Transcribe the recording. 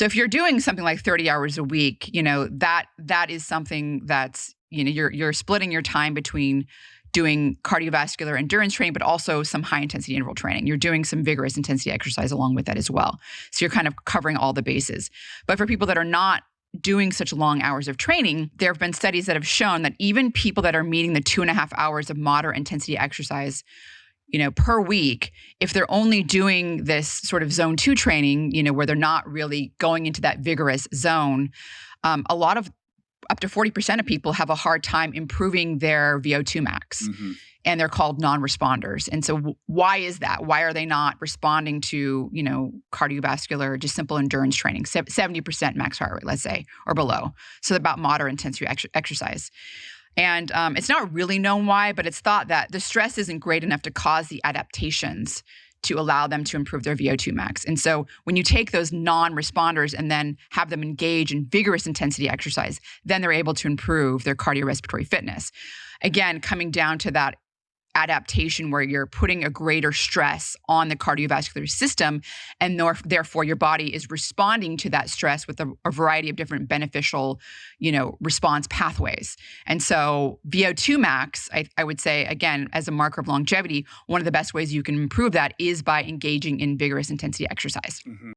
So if you're doing something like 30 hours a week, that is something that's, you're splitting your time between doing cardiovascular endurance training, but also some high intensity interval training. You're doing some vigorous intensity exercise along with that as well. So you're kind of covering all the bases. But for people that are not doing such long hours of training, there have been studies that have shown that even people that are meeting the 2.5 hours of moderate intensity exercise, per week, if they're only doing this sort of zone 2 training, where they're not really going into that vigorous zone, a lot of up to 40% of people have a hard time improving their VO2 max. Mm-hmm. And they're called non-responders. And so why is that? Why are they not responding to, cardiovascular, just simple endurance training, 70% max heart rate, let's say, or below? So about moderate intensity exercise. And it's not really known why, but it's thought that the stress isn't great enough to cause the adaptations to allow them to improve their VO2 max. And so when you take those non-responders and then have them engage in vigorous intensity exercise, then they're able to improve their cardiorespiratory fitness. Again, coming down to that adaptation where you're putting a greater stress on the cardiovascular system, and therefore your body is responding to that stress with a variety of different beneficial, response pathways. And so VO2 max, I would say, again, as a marker of longevity, one of the best ways you can improve that is by engaging in vigorous intensity exercise. Mm-hmm.